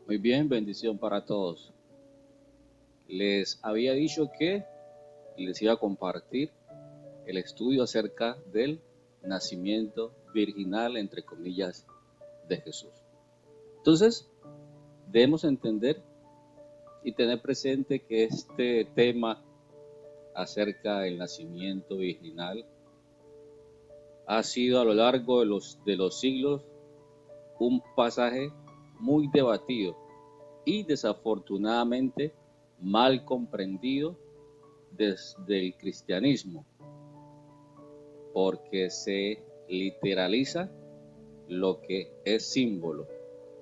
Muy bien, bendición para todos. Les había dicho que les iba a compartir el estudio acerca del nacimiento virginal, entre comillas, de Jesús. Entonces, debemos entender y tener presente que este tema acerca del nacimiento virginal ha sido a lo largo de los siglos un pasaje muy debatido y desafortunadamente mal comprendido desde el cristianismo, porque se literaliza lo que es símbolo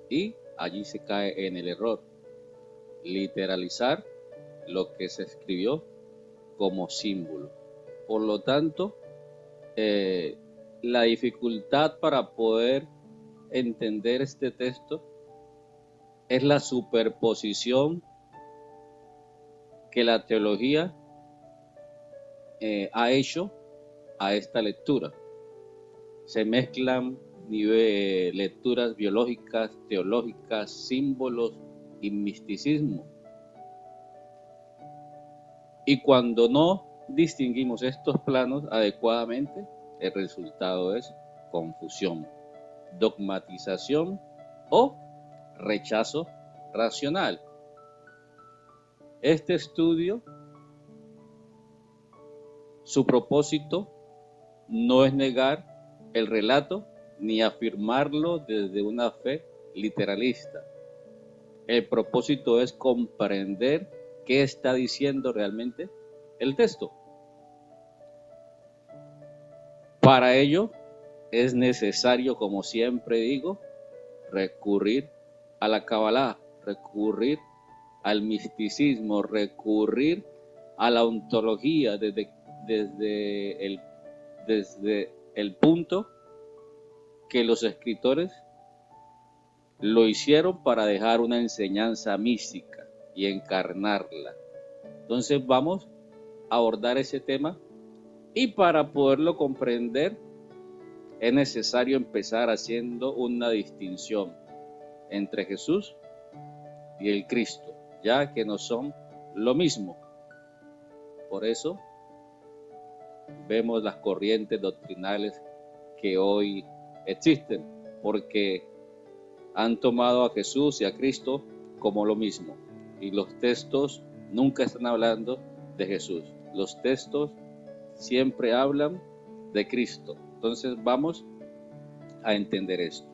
y allí se cae en el error. Literalizar lo que se escribió como símbolo. Por lo tanto, la dificultad para poder entender este texto es la superposición que la teología ha hecho a esta lectura. Se mezclan lecturas biológicas, teológicas, símbolos y misticismo. Y cuando no distinguimos estos planos adecuadamente, el resultado es confusión, dogmatización o rechazo racional. Este estudio, su propósito no es negar el relato ni afirmarlo desde una fe literalista. El propósito es comprender qué está diciendo realmente el texto. Para ello es necesario, como siempre digo, recurrir a la Kabbalah, recurrir al misticismo, recurrir a la ontología desde el punto que los escritores lo hicieron para dejar una enseñanza mística y encarnarla. Entonces vamos a abordar ese tema y para poderlo comprender es necesario empezar haciendo una distinción entre Jesús y el Cristo, ya que no son lo mismo. Por eso vemos las corrientes doctrinales que hoy existen, porque han tomado a Jesús y a Cristo como lo mismo. Y los textos nunca están hablando de Jesús. Los textos siempre hablan de Cristo. Entonces vamos a entender esto.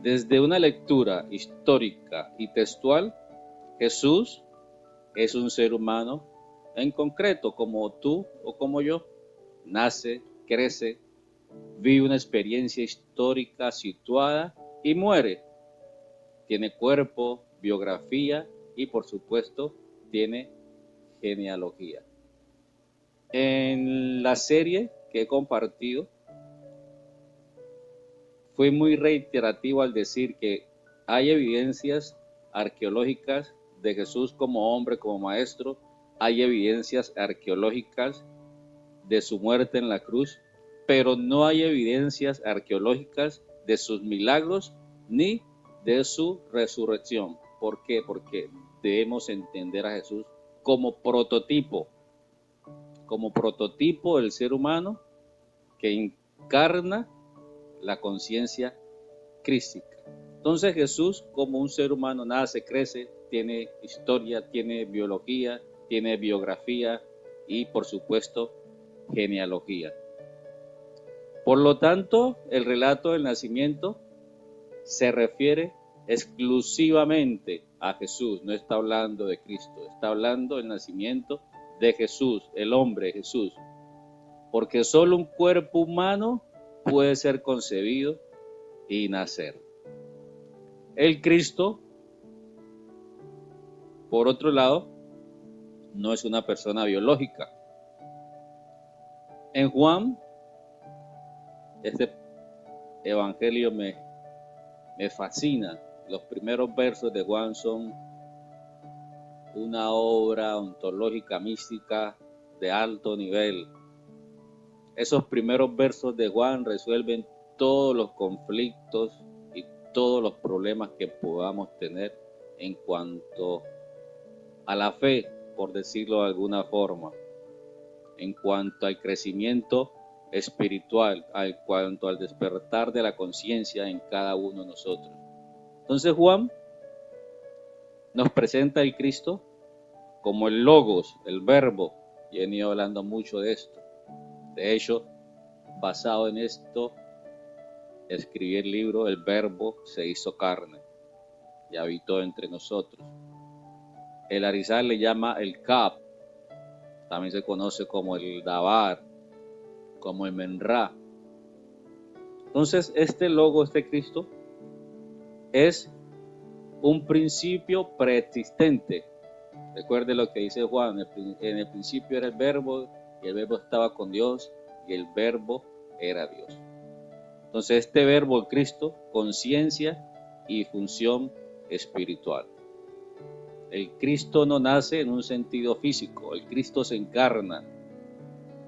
Desde una lectura histórica y textual, Jesús es un ser humano en concreto, como tú o como yo. Nace, crece, vive una experiencia histórica situada y muere. Tiene cuerpo, biografía y por supuesto tiene genealogía. En la serie que he compartido, fui muy reiterativo al decir que hay evidencias arqueológicas de Jesús como hombre, como maestro, hay evidencias arqueológicas de su muerte en la cruz, pero no hay evidencias arqueológicas de sus milagros ni de su resurrección. ¿Por qué? Porque debemos entender a Jesús como prototipo del ser humano que encarna la conciencia crística. Entonces Jesús, como un ser humano, nace, crece, tiene historia, tiene biología, tiene biografía y por supuesto genealogía. Por lo tanto, el relato del nacimiento se refiere exclusivamente a Jesús, no está hablando de Cristo, está hablando del nacimiento de Jesús, el hombre Jesús, porque solo un cuerpo humano puede ser concebido y nacer. El Cristo, por otro lado, no es una persona biológica. En Juan, este evangelio me fascina. Los primeros versos de Juan son una obra ontológica mística de alto nivel. Esos primeros versos de Juan resuelven todos los conflictos y todos los problemas que podamos tener en cuanto a la fe, por decirlo de alguna forma, en cuanto al crecimiento espiritual, en cuanto al despertar de la conciencia en cada uno de nosotros. Entonces Juan nos presenta el Cristo como el Logos, el Verbo, y he venido hablando mucho de esto. De hecho, basado en esto, escribí el libro El Verbo se hizo carne y habitó entre nosotros. El Arizal le llama el Cap, también se conoce como el Dabar, como el Menra. Entonces, este logo, este Cristo, es un principio preexistente. Recuerde lo que dice Juan, en el principio era el Verbo, y el Verbo estaba con Dios, y el Verbo era Dios. Entonces, este Verbo, el Cristo, conciencia y función espiritual. El Cristo no nace en un sentido físico, el Cristo se encarna.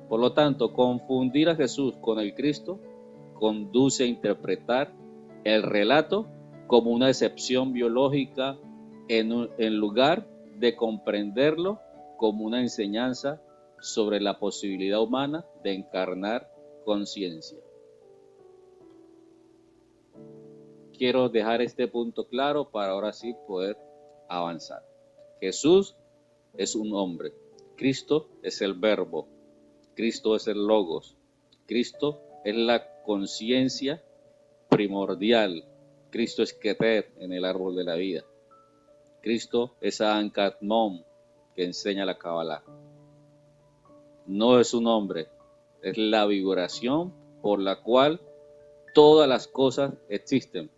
Por lo tanto, confundir a Jesús con el Cristo conduce a interpretar el relato como una excepción biológica en lugar de comprenderlo como una enseñanza sobre la posibilidad humana de encarnar conciencia. Quiero dejar este punto claro para ahora sí poder avanzar. Jesús es un hombre, Cristo es el Verbo, Cristo es el Logos, Cristo es la conciencia primordial, Cristo es Keter en el árbol de la vida, Cristo es Ankatmon que enseña la Kabbalah. No es un hombre, es la vibración por la cual todas las cosas existen.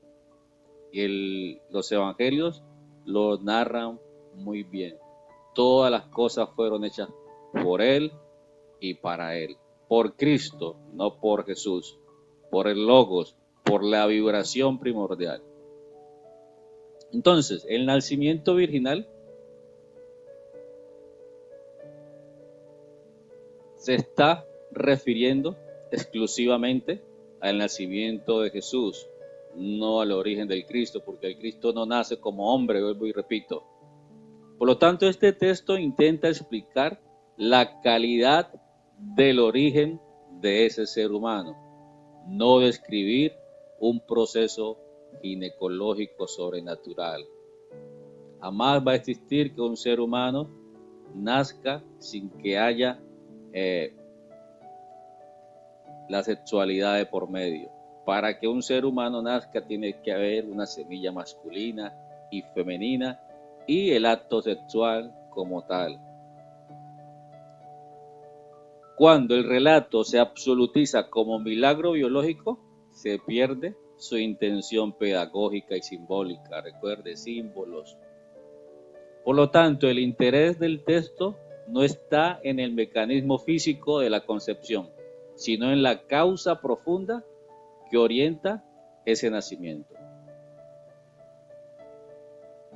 Y los evangelios lo narran muy bien. Todas las cosas fueron hechas por Él y para Él. Por Cristo, no por Jesús. Por el Logos, por la vibración primordial. Entonces, el nacimiento virginal se está refiriendo exclusivamente al nacimiento de Jesús, no al origen del Cristo, porque el Cristo no nace como hombre, vuelvo y repito. Por lo tanto, este texto intenta explicar la calidad del origen de ese ser humano, no describir un proceso ginecológico sobrenatural. Jamás va a existir que un ser humano nazca sin que haya la sexualidad de por medio. Para que un ser humano nazca tiene que haber una semilla masculina y femenina y el acto sexual como tal. Cuando el relato se absolutiza como milagro biológico, se pierde su intención pedagógica y simbólica. Recuerde, símbolos. Por lo tanto, el interés del texto no está en el mecanismo físico de la concepción, sino en la causa profunda que orienta ese nacimiento.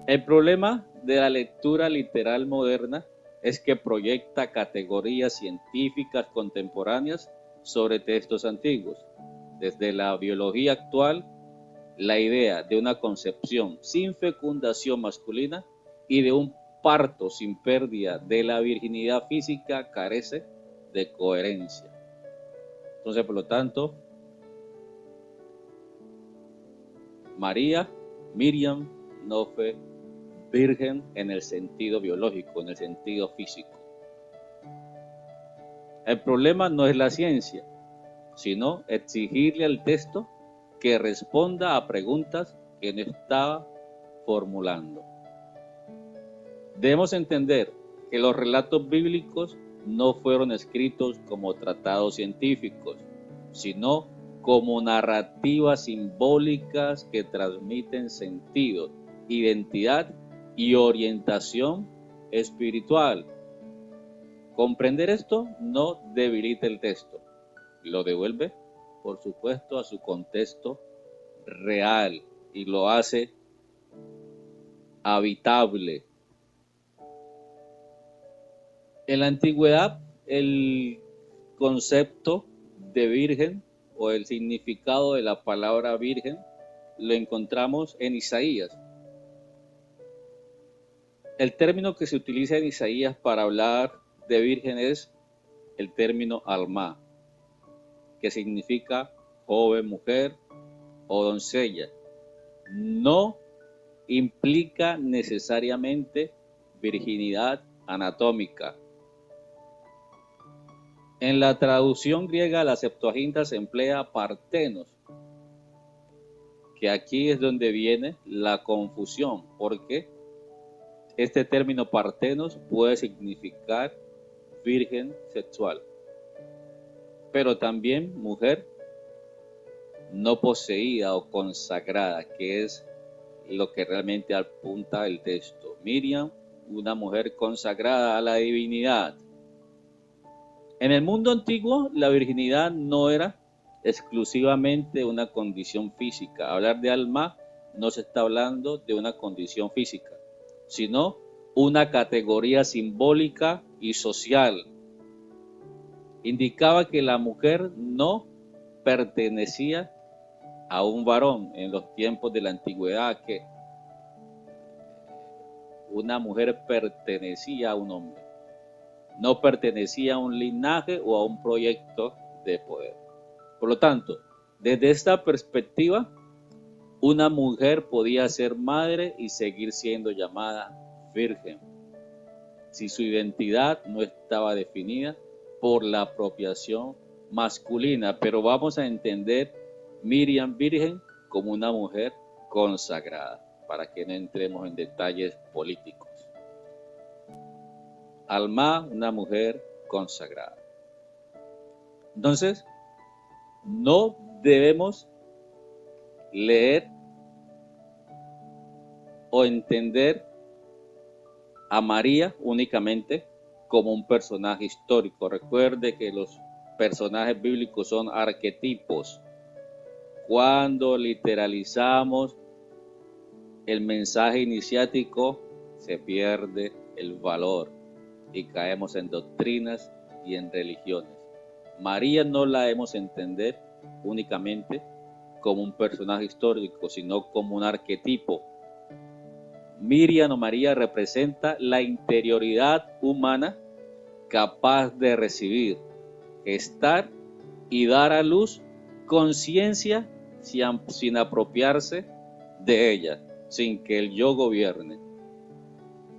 El problema de la lectura literal moderna es que proyecta categorías científicas contemporáneas sobre textos antiguos. Desde la biología actual, la idea de una concepción sin fecundación masculina y de un parto sin pérdida de la virginidad física carece de coherencia. Entonces, por lo tanto, Miriam no fue virgen en el sentido biológico, en el sentido físico. El problema no es la ciencia, sino exigirle al texto que responda a preguntas que no estaba formulando. Debemos entender que los relatos bíblicos no fueron escritos como tratados científicos, sino como narrativas simbólicas que transmiten sentido, identidad y orientación espiritual. Comprender esto no debilita el texto, lo devuelve, por supuesto, a su contexto real y lo hace habitable. En la antigüedad, el concepto de virgen o el significado de la palabra virgen lo encontramos en Isaías. El término que se utiliza en Isaías para hablar de virgen es el término alma, que significa joven, mujer o doncella. No implica necesariamente virginidad anatómica. En la traducción griega, la Septuaginta se emplea partenos, que aquí es donde viene la confusión, porque este término partenos puede significar virgen sexual, pero también mujer no poseída o consagrada, que es lo que realmente apunta el texto. Miriam, una mujer consagrada a la divinidad. En el mundo antiguo, la virginidad no era exclusivamente una condición física. Hablar de alma no se está hablando de una condición física, sino una categoría simbólica y social. Indicaba que la mujer no pertenecía a un varón en los tiempos de la antigüedad, que una mujer pertenecía a un hombre, no pertenecía a un linaje o a un proyecto de poder. Por lo tanto, desde esta perspectiva, una mujer podía ser madre y seguir siendo llamada virgen, si su identidad no estaba definida por la apropiación masculina. Pero vamos a entender Miriam virgen como una mujer consagrada, para que no entremos en detalles políticos. Alma, una mujer consagrada. Entonces, no debemos leer o entender a María únicamente como un personaje histórico. Recuerde que los personajes bíblicos son arquetipos. Cuando literalizamos el mensaje iniciático, se pierde el valor y caemos en doctrinas y en religiones. María no la debemos entender únicamente como un personaje histórico, sino como un arquetipo. Miriam o María representa la interioridad humana capaz de recibir, gestar y dar a luz conciencia sin apropiarse de ella, sin que el yo gobierne.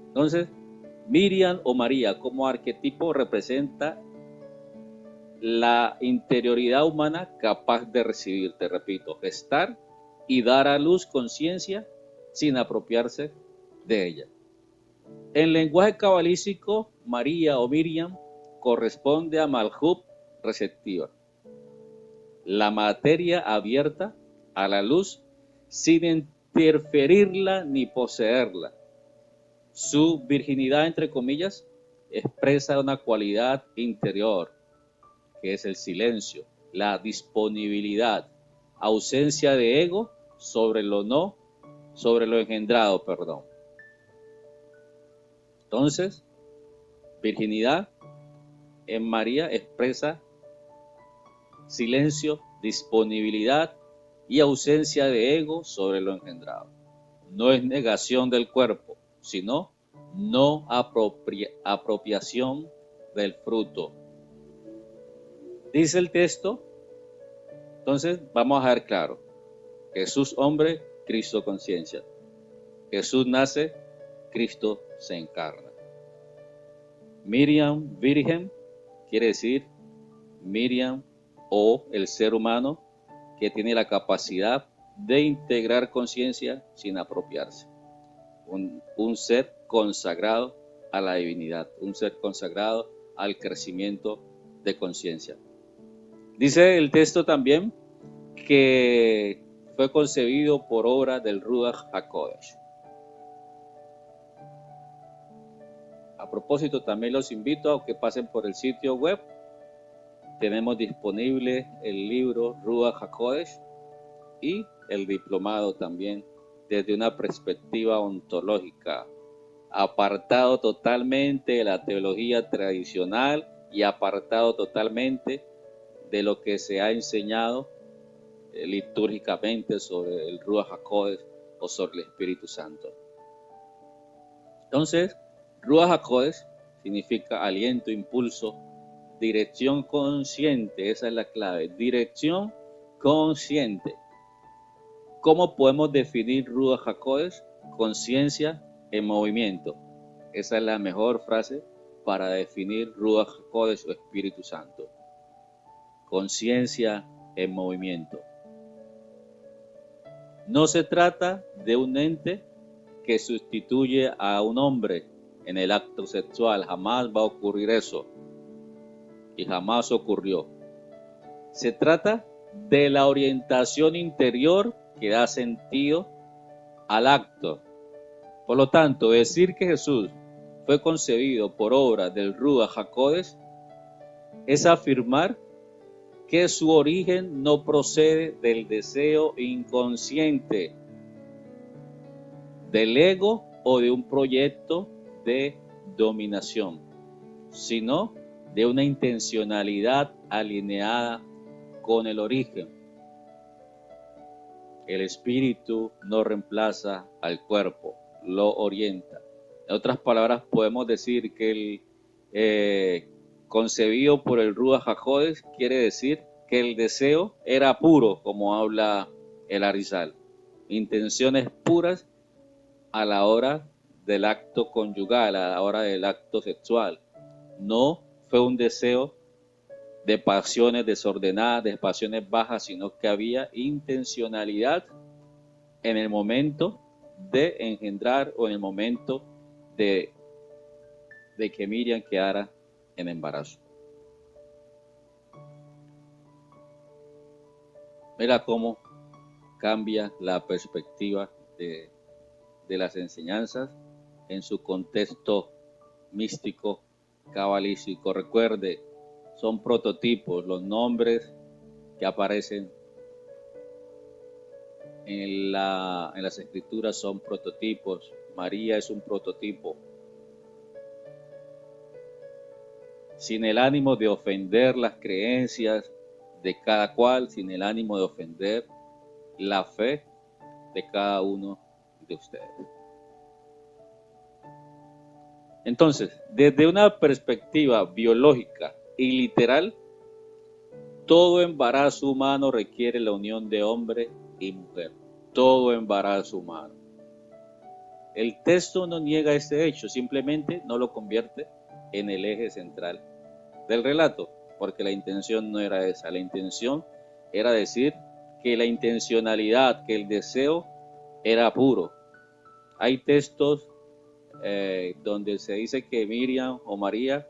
Entonces, Miriam o María como arquetipo representa la interioridad humana capaz de recibir, te repito, gestar y dar a luz conciencia sin apropiarse de ella. En lenguaje cabalístico, María o Miriam corresponde a Malhut receptiva, la materia abierta a la luz sin interferirla ni poseerla. Su virginidad, entre comillas, expresa una cualidad interior, que es el silencio, la disponibilidad, ausencia de ego sobre lo engendrado, perdón. Entonces, virginidad en María expresa silencio, disponibilidad y ausencia de ego sobre lo engendrado. No es negación del cuerpo, sino no apropiación del fruto. Dice el texto, entonces vamos a ver claro: Jesús hombre, Cristo conciencia. Jesús nace, Cristo se encarna. Miriam virgen quiere decir Miriam o el ser humano que tiene la capacidad de integrar conciencia sin apropiarse. Un ser consagrado a la divinidad, un ser consagrado al crecimiento de conciencia. Dice el texto también que fue concebido por obra del Ruach HaKodesh. A propósito, también los invito a que pasen por el sitio web. Tenemos disponible el libro Ruach HaKodesh y el diplomado también desde una perspectiva ontológica, apartado totalmente de la teología tradicional y apartado totalmente de lo que se ha enseñado litúrgicamente sobre el Ruach HaKodesh o sobre el Espíritu Santo. Entonces, Ruach HaKodesh significa aliento, impulso, dirección consciente. Esa es la clave, dirección consciente. ¿Cómo podemos definir Ruach HaKodesh? Conciencia en movimiento. Esa es la mejor frase para definir Ruach HaKodesh o Espíritu Santo. Conciencia en movimiento. No se trata de un ente que sustituye a un hombre en el acto sexual. Jamás va a ocurrir eso. Y jamás ocurrió. Se trata de la orientación interior que da sentido al acto. Por lo tanto, decir que Jesús fue concebido por obra del Ruach HaKodesh es afirmar que su origen no procede del deseo inconsciente, del ego o de un proyecto de dominación, sino de una intencionalidad alineada con el origen. El espíritu no reemplaza al cuerpo, lo orienta. En otras palabras, podemos decir que el concebido por el Ruach HaKodesh quiere decir que el deseo era puro, como habla el Arizal. Intenciones puras a la hora del acto conyugal, a la hora del acto sexual. No fue un deseo de pasiones desordenadas, de pasiones bajas, sino que había intencionalidad en el momento de engendrar o en el momento de que Miriam quedara en embarazo. Mira cómo cambia la perspectiva de las enseñanzas en su contexto místico, cabalístico. Recuerde, son prototipos, los nombres que aparecen en las escrituras son prototipos. María es un prototipo. Sin el ánimo de ofender las creencias de cada cual, sin el ánimo de ofender la fe de cada uno de ustedes. Entonces, desde una perspectiva biológica y literal, todo embarazo humano requiere la unión de hombre y mujer. Todo embarazo humano. El texto no niega este hecho, simplemente no lo convierte en el eje central del relato, porque la intención no era esa. La intención era decir que la intencionalidad, que el deseo era puro. Hay textos donde se dice que Miriam o María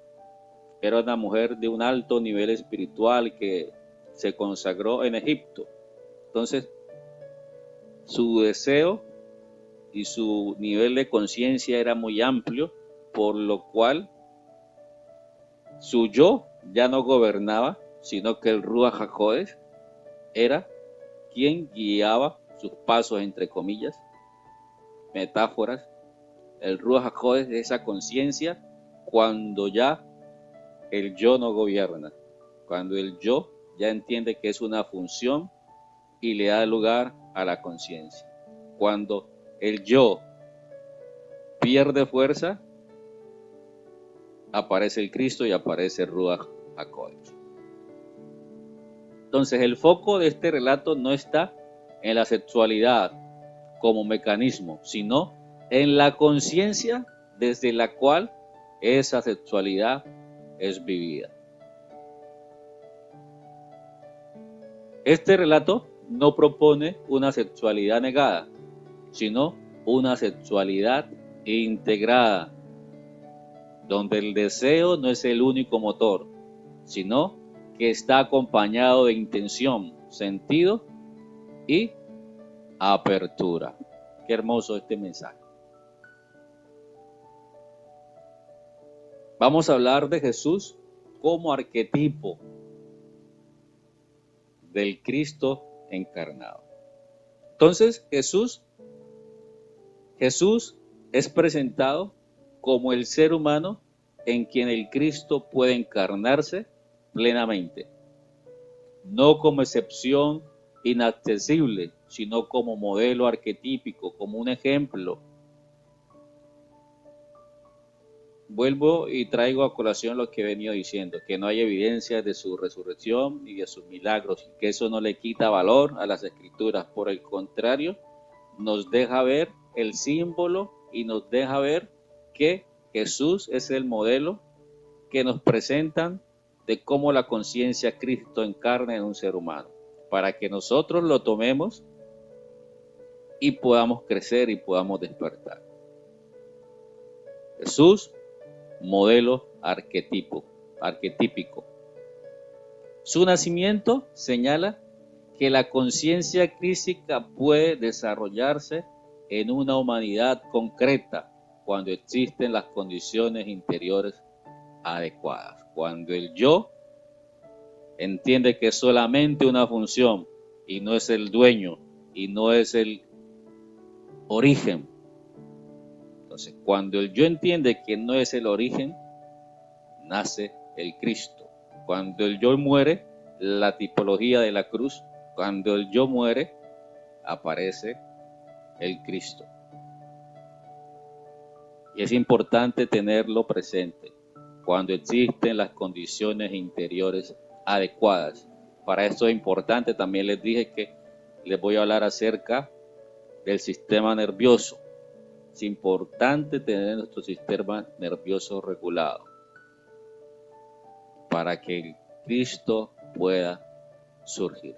era una mujer de un alto nivel espiritual que se consagró en Egipto. Entonces, su deseo y su nivel de conciencia era muy amplio, por lo cual su yo ya no gobernaba, sino que el Ruach HaKodesh era quien guiaba sus pasos, entre comillas, metáforas. El Ruach HaKodesh es esa conciencia cuando ya el yo no gobierna, cuando el yo ya entiende que es una función y le da lugar a la conciencia. Cuando el yo pierde fuerza, aparece el Cristo y aparece el Ruach HaKodesh. Entonces, el foco de este relato no está en la sexualidad como mecanismo, sino en la conciencia desde la cual esa sexualidad es vivida. Este relato no propone una sexualidad negada, sino una sexualidad integrada, donde el deseo no es el único motor, sino que está acompañado de intención, sentido y apertura. Qué hermoso este mensaje. Vamos a hablar de Jesús como arquetipo del Cristo encarnado. Entonces, Jesús es presentado como el ser humano en quien el Cristo puede encarnarse plenamente, no como excepción inaccesible, sino como modelo arquetípico, como un ejemplo. vuelvo y traigo a colación lo que he venido diciendo, que no hay evidencia de su resurrección ni de sus milagros, y que eso no le quita valor a las Escrituras. Por el contrario, nos deja ver el símbolo y nos deja ver que Jesús es el modelo que nos presentan de cómo la conciencia Cristo encarna en un ser humano, para que nosotros lo tomemos y podamos crecer y podamos despertar. Jesús, modelo arquetípico. Su nacimiento señala que la conciencia crística puede desarrollarse en una humanidad concreta cuando existen las condiciones interiores adecuadas. Cuando el yo entiende que es solamente una función y no es el dueño y no es el origen. Entonces, cuando el yo entiende que no es el origen, nace el Cristo. Cuando el yo muere, la tipología de la cruz, cuando el yo muere, aparece el Cristo. Y es importante tenerlo presente cuando existen las condiciones interiores adecuadas. Para esto es importante, también les dije que les voy a hablar acerca del sistema nervioso. Es importante tener nuestro sistema nervioso regulado para que el Cristo pueda surgir.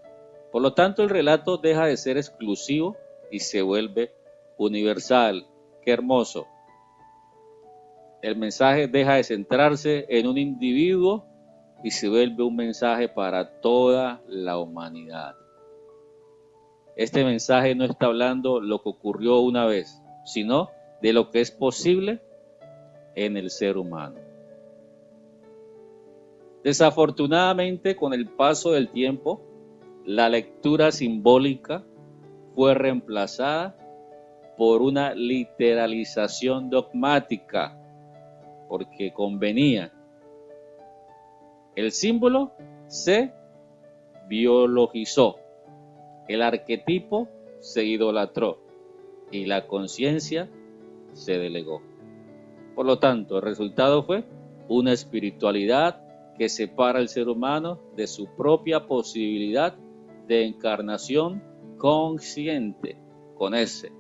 Por lo tanto, el relato deja de ser exclusivo y se vuelve universal. ¡Qué hermoso! El mensaje deja de centrarse en un individuo y se vuelve un mensaje para toda la humanidad. Este mensaje no está hablando lo que ocurrió una vez, sino de lo que es posible en el ser humano. Desafortunadamente, con el paso del tiempo, la lectura simbólica fue reemplazada por una literalización dogmática, porque convenía. El símbolo se biologizó, el arquetipo se idolatró y la conciencia se delegó. Por lo tanto, el resultado fue una espiritualidad que separa al ser humano de su propia posibilidad de encarnación consciente, con S.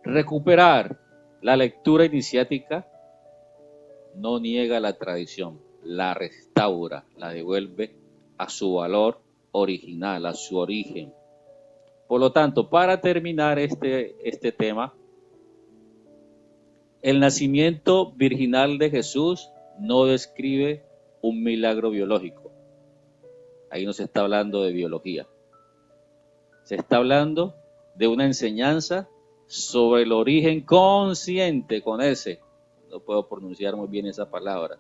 Recuperar la lectura iniciática no niega la tradición, la restaura, la devuelve a su valor original, a su origen. Por lo tanto, para terminar este tema, el nacimiento virginal de Jesús no describe un milagro biológico. Ahí no se está hablando de biología. Se está hablando de una enseñanza sobre el origen consciente, con ese, no puedo pronunciar muy bien esa palabra,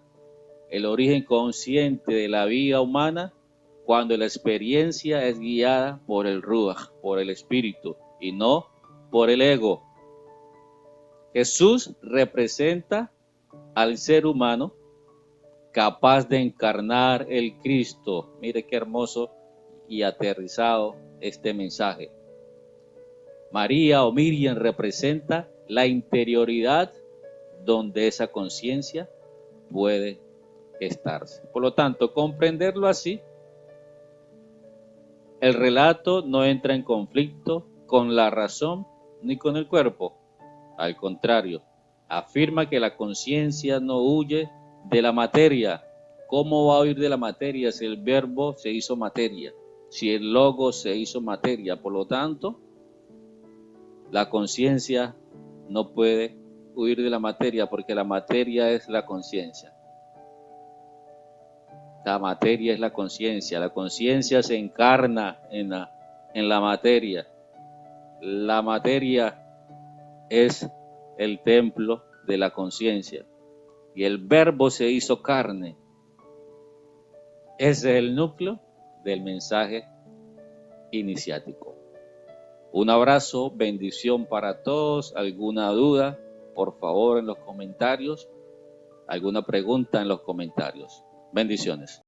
el origen consciente de la vida humana cuando la experiencia es guiada por el Ruach, por el Espíritu, y no por el ego. Jesús representa al ser humano capaz de encarnar el Cristo. Mire qué hermoso y aterrizado este mensaje. María o Miriam representa la interioridad donde esa conciencia puede estarse. Por lo tanto, comprenderlo así, el relato no entra en conflicto con la razón ni con el cuerpo. Al contrario, afirma que la conciencia no huye de la materia. ¿Cómo va a huir de la materia si el verbo se hizo materia? Si el logo se hizo materia. Por lo tanto, la conciencia no puede huir de la materia porque la materia es la conciencia. La materia es la conciencia se encarna en la materia. La materia es el templo de la conciencia y el verbo se hizo carne. Ese es el núcleo del mensaje iniciático. Un abrazo, bendición para todos. ¿Alguna duda? Por favor, en los comentarios. ¿Alguna pregunta en los comentarios? Bendiciones.